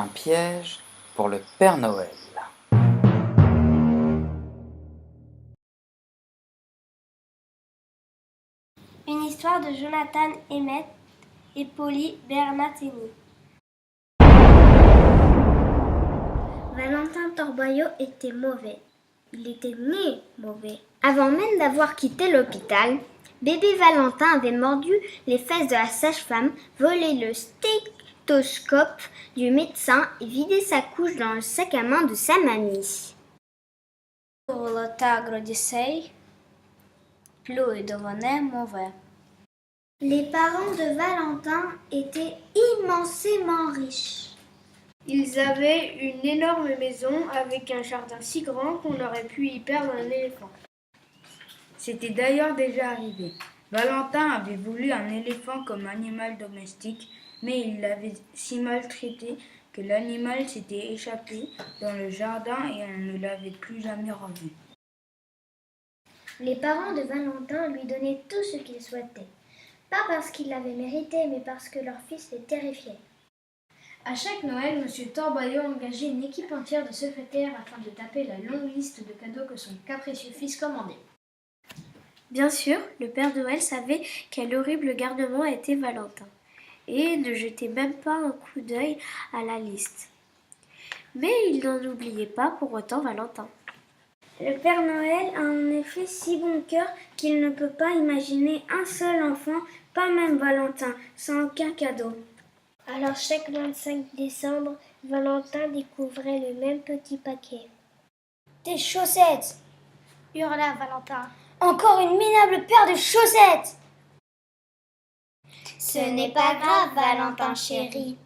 Un piège pour le Père Noël. Une histoire de Jonathan Emmett et Polly Bernatini. Valentin Torboyau était mauvais. Il était né mauvais. Avant même d'avoir quitté l'hôpital, bébé Valentin avait mordu les fesses de la sage-femme, volé le stéthoscope du médecin et vidé sa couche dans le sac à main de sa mamie. Було так Одіссей, Плюйдоване мове. Les parents de Valentin étaient immensément riches. Ils avaient une énorme maison avec un jardin si grand qu'on aurait pu y perdre un éléphant. C'était d'ailleurs déjà arrivé. Valentin avait voulu un éléphant comme animal domestique, mais il l'avait si maltraité que l'animal s'était échappé dans le jardin et on ne l'avait plus jamais revu. Les parents de Valentin lui donnaient tout ce qu'il souhaitait. Pas parce qu'il l'avait mérité, mais parce que leur fils les terrifiait. À chaque Noël, M. Torboyau engageait une équipe entière de secrétaires afin de taper la longue liste de cadeaux que son capricieux fils commandait. Bien sûr, le Père Noël savait quel horrible gardement était Valentin et ne jetait même pas un coup d'œil à la liste. Mais il n'en oubliait pas pour autant Valentin. Le Père Noël a en effet si bon cœur qu'il ne peut pas imaginer un seul enfant, pas même Valentin, sans aucun cadeau. Alors chaque 25 décembre, Valentin découvrait le même petit paquet. « Des chaussettes !» hurla Valentin. « Encore une minable paire de chaussettes !»« Ce n'est pas grave, Valentin chéri. »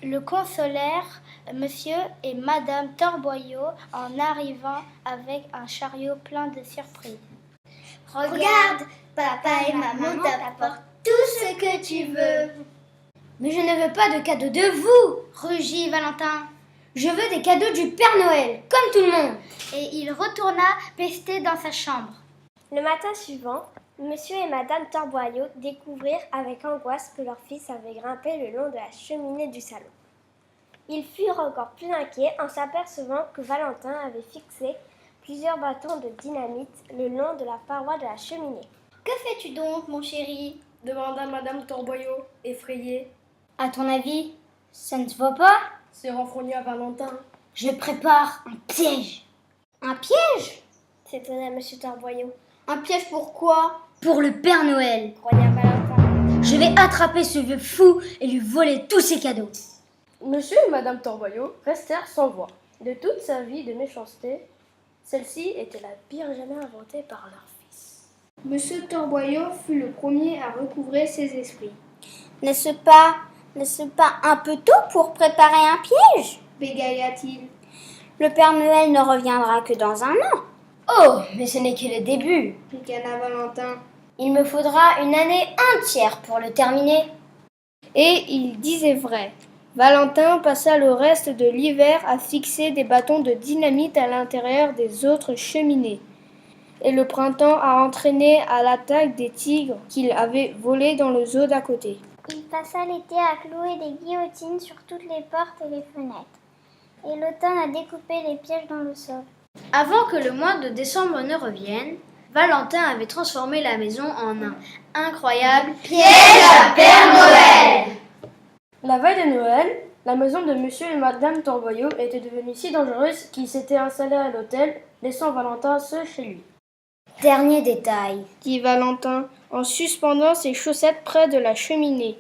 Le consolèrent Monsieur et Madame Torboyau en arrivant avec un chariot plein de surprises. « Regarde, papa et maman t'apportent tout ce que tu veux. »« Mais je ne veux pas de cadeaux de vous !» rugit Valentin. « Je veux des cadeaux du Père Noël, comme tout le monde !» Et il retourna pester dans sa chambre. Le matin suivant, Monsieur et Madame Torboyau découvrirent avec angoisse que leur fils avait grimpé le long de la cheminée du salon. Ils furent encore plus inquiets en s'apercevant que Valentin avait fixé plusieurs bâtons de dynamite le long de la paroi de la cheminée. « Que fais-tu donc, mon chéri ?» demanda Madame Torboyau, effrayée. « À ton avis, ça ne se voit pas ?» Se renfrogna Valentin. « Je prépare un piège. »« Un piège ?» s'étonna Monsieur Torboyau. « Un piège pourquoi ?»« Pour le Père Noël. » grogna Valentin. « Je vais attraper ce vieux fou et lui voler tous ses cadeaux. » Monsieur et Madame Torboyau restèrent sans voix. De toute sa vie de méchanceté, celle-ci était la pire jamais inventée par leur fils. Monsieur Torboyau fut le premier à recouvrer ses esprits. « N'est-ce pas un peu tôt pour préparer un piège ?» bégaya-t-il. « Le Père Noël ne reviendra que dans un an. »« Oh, mais ce n'est que le début, » ricana Valentin. « Il me faudra une année entière pour le terminer. » Et il disait vrai. Valentin passa le reste de l'hiver à fixer des bâtons de dynamite à l'intérieur des autres cheminées, et le printemps à entraîner à l'attaque des tigres qu'il avait volés dans le zoo d'à côté. Il passa l'été à clouer des guillotines sur toutes les portes et les fenêtres, et l'automne à découper les pièges dans le sol. Avant que le mois de décembre ne revienne, Valentin avait transformé la maison en un incroyable piège à Père Noël. La veille de Noël, la maison de Monsieur et Madame Torboyau était devenue si dangereuse qu'ils s'étaient installés à l'hôtel, laissant Valentin seul chez lui. Dernier détail, Dit Valentin, en suspendant ses chaussettes près de la cheminée.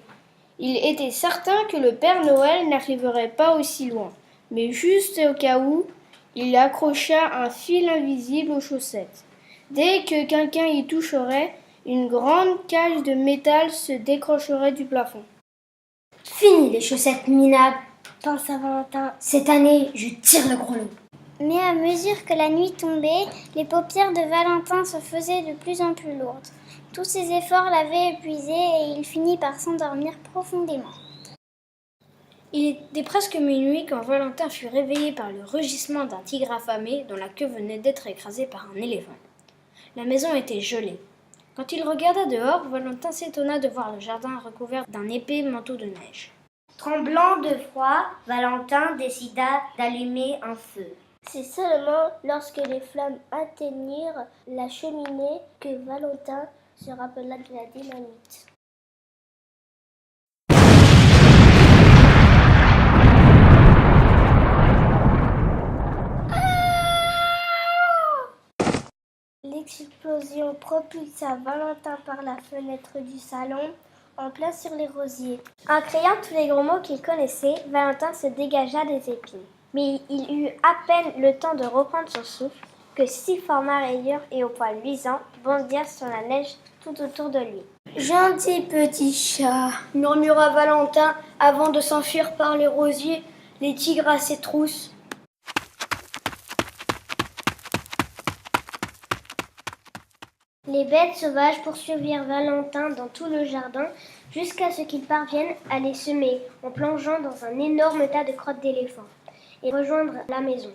Il était certain que le Père Noël n'arriverait pas aussi loin, mais juste au cas où, il accrocha un fil invisible aux chaussettes. Dès que quelqu'un y toucherait, une grande cage de métal se décrocherait du plafond. Fini les chaussettes minables. Pensa Valentin. Cette année, je tire le gros lot. Mais à mesure que la nuit tombait, les paupières de Valentin se faisaient de plus en plus lourdes. Tous ses efforts l'avaient épuisé et il finit par s'endormir profondément. Il était presque minuit quand Valentin fut réveillé par le rugissement d'un tigre affamé dont la queue venait d'être écrasée par un éléphant. La maison était gelée. Quand il regarda dehors, Valentin s'étonna de voir le jardin recouvert d'un épais manteau de neige. Tremblant de froid, Valentin décida d'allumer un feu. C'est seulement lorsque les flammes atteignirent la cheminée que Valentin se rappela de la dynamite. L'explosion propulsa Valentin par la fenêtre du salon, en plein sur les rosiers. En criant tous les gros mots qu'il connaissait, Valentin se dégagea des épines. Mais il eut à peine le temps de reprendre son souffle que 6 forts mareyeurs et aux poils luisants bondirent sur la neige tout autour de lui. « Gentil petit chat !» murmura Valentin avant de s'enfuir par les rosiers, les tigres à ses trousses. Les bêtes sauvages poursuivirent Valentin dans tout le jardin jusqu'à ce qu'il parvienne à les semer en plongeant dans un énorme tas de crottes d'éléphant et rejoindre la maison.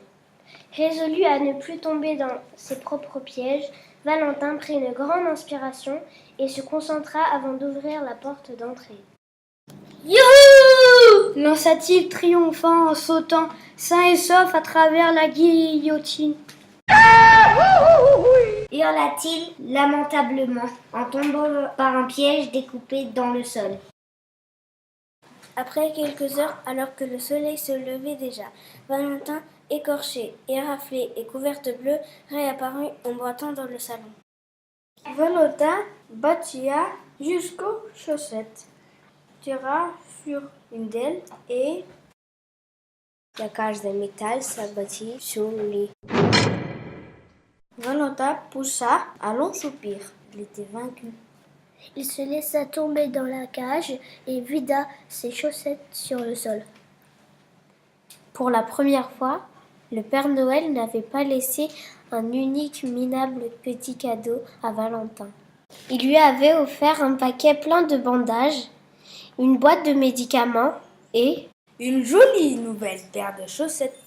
Résolu à ne plus tomber dans ses propres pièges, Valentin prit une grande inspiration et se concentra avant d'ouvrir la porte d'entrée. Youhou! Lança-t-il triomphant en sautant sain et sauf à travers la guillotine. Hurla-t-il lamentablement en tombant par un piège découpé dans le sol. Après quelques heures, alors que le soleil se levait déjà, Valentin, écorché, éraflé et couvert de bleu, réapparut en boitant dans le salon. Valentin bâtilla jusqu'aux chaussettes, tira sur une d'elles et La cage de métal s'abattit sur le lit. Valentin poussa un long soupir. Il était vaincu. Il se laissa tomber dans la cage et vida ses chaussettes sur le sol. Pour la première fois, le Père Noël n'avait pas laissé un unique minable petit cadeau à Valentin. Il lui avait offert un paquet plein de bandages, une boîte de médicaments et Une jolie nouvelle paire de chaussettes.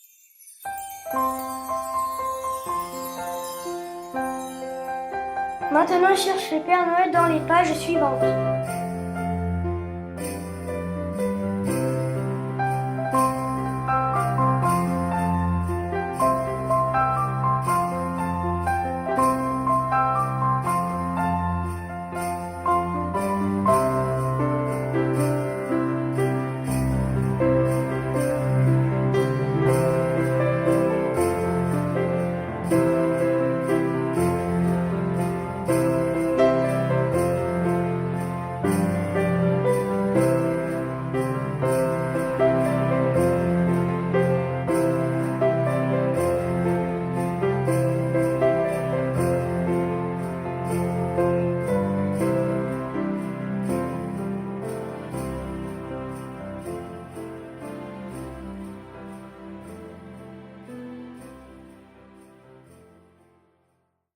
Maintenant, cherche le Père Noël dans les pages suivantes.